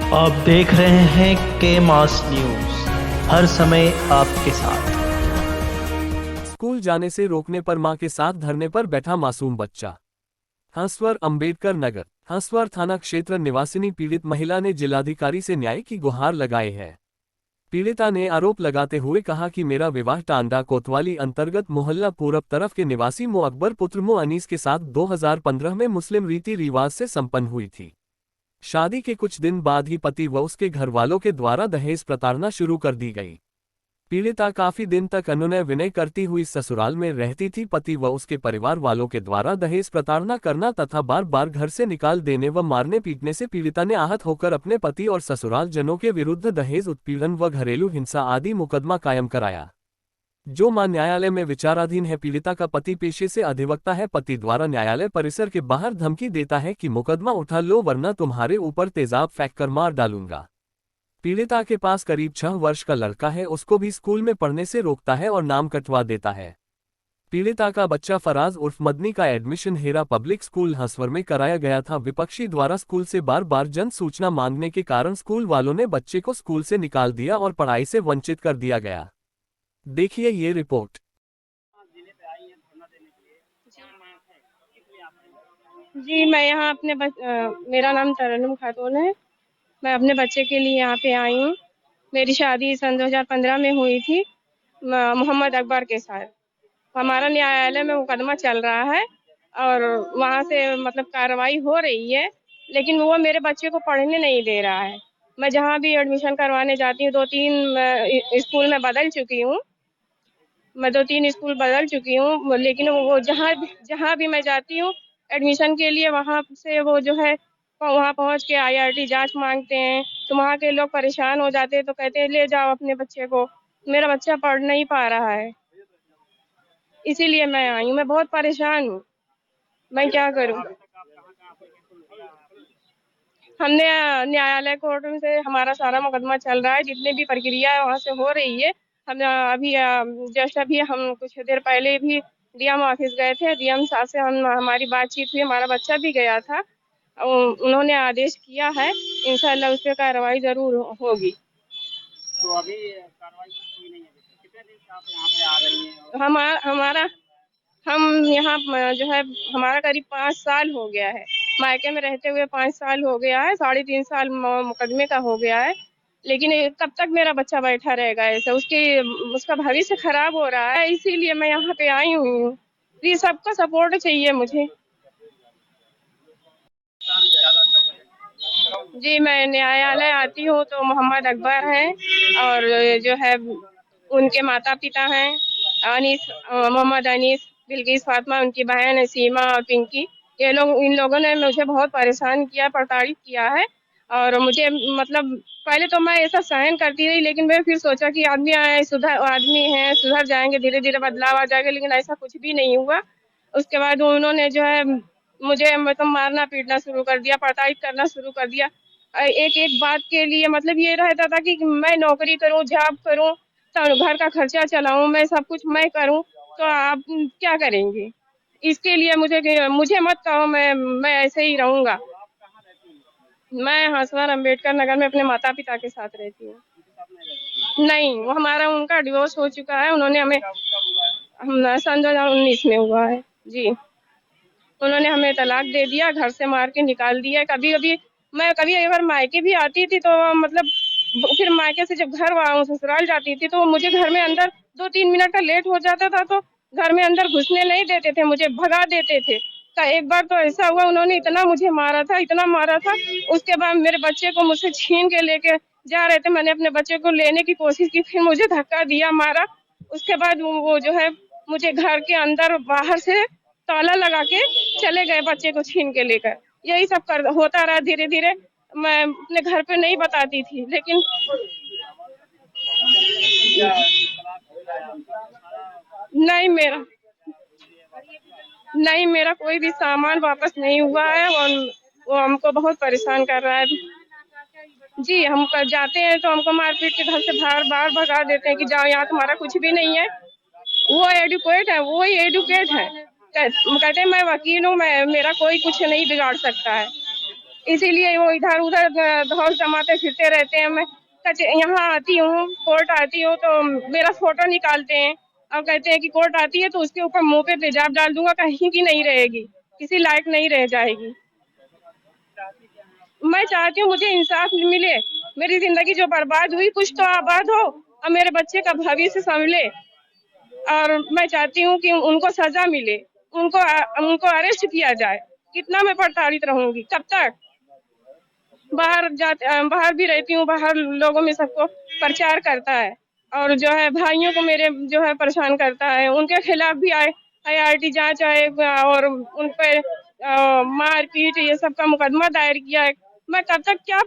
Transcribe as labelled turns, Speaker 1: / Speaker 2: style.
Speaker 1: आप देख रहे हैं के मास न्यूज, हर समय आपके साथ।
Speaker 2: स्कूल जाने से रोकने पर मां के साथ धरने पर बैठा मासूम बच्चा। हंसवर अंबेडकर नगर हंसवर थाना क्षेत्र निवासिनी पीड़ित महिला ने जिलाधिकारी से न्याय की गुहार लगाई है। पीड़िता ने आरोप लगाते हुए कहा कि मेरा विवाह टांडा कोतवाली अंतर्गत मोहल्ला पूरब तरफ के निवासी मो अकबर पुत्र मो अनीस के साथ 2015 में मुस्लिम रीति रिवाज से संपन्न हुई थी। शादी के कुछ दिन बाद ही पति व उसके घर वालों के द्वारा दहेज प्रताड़ना शुरू कर दी गई। पीड़िता काफी दिन तक अनुनय विनय करती हुई ससुराल में रहती थी। पति व उसके परिवार वालों के द्वारा दहेज प्रताड़ना करना तथा बार बार घर से निकाल देने व मारने पीटने से पीड़िता ने आहत होकर अपने पति और ससुराल जनों के विरुद्ध दहेज उत्पीड़न व घरेलू हिंसा आदि मुकदमा कायम कराया, जो मां न्यायालय में विचाराधीन है। पीड़िता का पति पेशे से अधिवक्ता है। पति द्वारा न्यायालय परिसर के बाहर धमकी देता है कि मुकदमा उठा लो वरना तुम्हारे ऊपर तेजाब फेंककर मार डालूंगा। पीड़िता के पास करीब 6 वर्ष का लड़का है, उसको भी स्कूल में पढ़ने से रोकता है और नाम कटवा देता है। पीड़िता का बच्चा फराज उर्फ मदनी का admission Hera public school Hanswar में कराया गया था। विपक्षी द्वारा स्कूल से बार बार जन सूचना मांगने के कारण स्कूल वालों ने बच्चे को स्कूल से निकाल दिया और पढ़ाई से वंचित कर दिया गया। देखिए ये रिपोर्ट।
Speaker 3: जी, मैं यहाँ मेरा नाम तरन्नुम खातून है। मैं अपने बच्चे के लिए यहाँ पे आई हूँ। मेरी शादी सन 2015 में हुई थी मोहम्मद अकबर के साथ। हमारा न्यायालय में मुकदमा चल रहा है और वहाँ से मतलब कार्रवाई हो रही है, लेकिन वो मेरे बच्चे को पढ़ने नहीं दे रहा है। मैं जहाँ भी एडमिशन करवाने जाती हूँ 2-3 स्कूल में बदल चुकी हूँ। मैं 2-3 स्कूल बदल चुकी हूँ, लेकिन वो जहाँ भी मैं जाती हूँ एडमिशन के लिए, वहाँ से वो जो है वहाँ पहुँच के IRT जांच मांगते हैं। तो वहाँ के लोग परेशान हो जाते हैं, तो कहते हैं ले जाओ अपने बच्चे को। मेरा बच्चा पढ़ नहीं पा रहा है, इसीलिए मैं आई हूँ। मैं बहुत परेशान हूँ, मैं क्या करूँ। हमने न्यायालय कोर्ट में से हमारा सारा मुकदमा चल रहा है, जितनी भी प्रक्रिया है वहाँ से हो रही है। हम अभी जस्ट अभी हम कुछ देर पहले भी डीएम ऑफिस गए थे। डीएम साहब से हमारी बातचीत हुई, हमारा बच्चा भी गया था। उन्होंने आदेश किया है, इंशाल्लाह उस पर कार्रवाई जरूर होगी।
Speaker 4: तो अभी कार्रवाई हुई नहीं है। कितने दिन से आप यहाँ पे आ रही हैं?
Speaker 3: हमारा हम यहाँ जो है हमारा करीब 5 साल हो गया है। मायके में रहते हुए 5 साल हो गया है, 3.5 साल मुकदमे का हो गया है। लेकिन कब तक मेरा बच्चा बैठा रहेगा ऐसे? उसका भविष्य खराब हो रहा है, इसीलिए मैं यहाँ पे आई हूँ। ये सबका सपोर्ट चाहिए मुझे। जी, मैं न्यायालय आती हूँ तो मोहम्मद अकबर हैं और जो है उनके माता पिता हैं मोहम्मद अनीस, बिल्किस फातिमा, उनकी बहन है सीमा और पिंकी। इन लोगों ने मुझे बहुत परेशान किया, प्रताड़ित किया है। और मुझे मतलब पहले तो मैं ऐसा सहन करती रही, लेकिन मैं फिर सोचा कि आदमी है, सुधर जाएंगे, धीरे धीरे बदलाव आ जाएगा, लेकिन ऐसा कुछ भी नहीं हुआ। उसके बाद उन्होंने जो है मुझे मतलब मारना पीटना शुरू कर दिया, प्रताड़ित करना शुरू कर दिया। एक एक बात के लिए मतलब ये रहता था कि मैं नौकरी करूं, जॉब करूं, तो घर का खर्चा चलाऊं, मैं सब कुछ मैं करूं, तो आप क्या करेंगे? इसके लिए मुझे मत कहो, मैं ऐसे ही रहूंगा। मैं हंसवर अंबेडकर नगर में अपने माता पिता के साथ रहती हूँ। नहीं, वो उनका डिवोर्स हो चुका है। उन्होंने हमें सन 2019 में हुआ है। जी, उन्होंने हमें तलाक दे दिया, घर से मार के निकाल दिया। कभी अगर मायके भी आती थी तो मतलब फिर मायके से जब ससुराल जाती थी तो मुझे घर में अंदर 2-3 मिनट का लेट हो जाता था तो घर में अंदर घुसने नहीं देते थे, मुझे भगा देते थे। तो एक बार तो ऐसा हुआ, उन्होंने इतना मुझे मारा था, इतना मारा था। उसके बाद मेरे बच्चे को मुझसे छीन के लेके जा रहे थे। मैंने अपने बच्चे को लेने की कोशिश की, फिर मुझे धक्का दिया, मारा। उसके बाद वो जो है मुझे घर के अंदर बाहर से ताला लगा के चले गए, बच्चे को छीन के लेकर। यही सब होता रहा। धीरे धीरे मैं अपने घर पे नहीं बताती थी, लेकिन नहीं मेरा कोई भी सामान वापस नहीं हुआ है और वो हमको बहुत परेशान कर रहा है। जी, हम जाते हैं तो हमको मारपीट के घर से बार भगा देते हैं कि जाओ, यहाँ तुम्हारा कुछ भी नहीं है। वो एडुकेट है, वो ही एडुकेट है। कहते हैं मैं वकील हूँ, मेरा कोई कुछ नहीं बिगाड़ सकता है। इसीलिए वो इधर उधर धौल जमाते फिरते रहते हैं। मैं यहाँ आती हूँ, कोर्ट आती हूँ तो मेरा फोटो निकालते हैं और कहते हैं कि कोर्ट आती है तो उसके ऊपर मुंह पे तेजाब डाल दूंगा, कहीं की नहीं रहेगी, किसी लायक नहीं रह जाएगी। मैं चाहती हूँ मुझे इंसाफ मिले, मेरी जिंदगी जो बर्बाद हुई कुछ तो आबाद हो और मेरे बच्चे का भविष्य संभले। और मैं चाहती हूँ कि उनको सजा मिले, उनको अरेस्ट किया जाए। कितना मैं प्रताड़ित रहूंगी, कब तक? बाहर भी रहती हूँ, बाहर लोगों में सबको प्रचार करता है और जो है भाइयों को मेरे जो है परेशान करता है। उनके खिलाफ भी IRT जांच है और उन पर मारपीट ये सब का मुकदमा दायर किया है। मैं कब तक क्या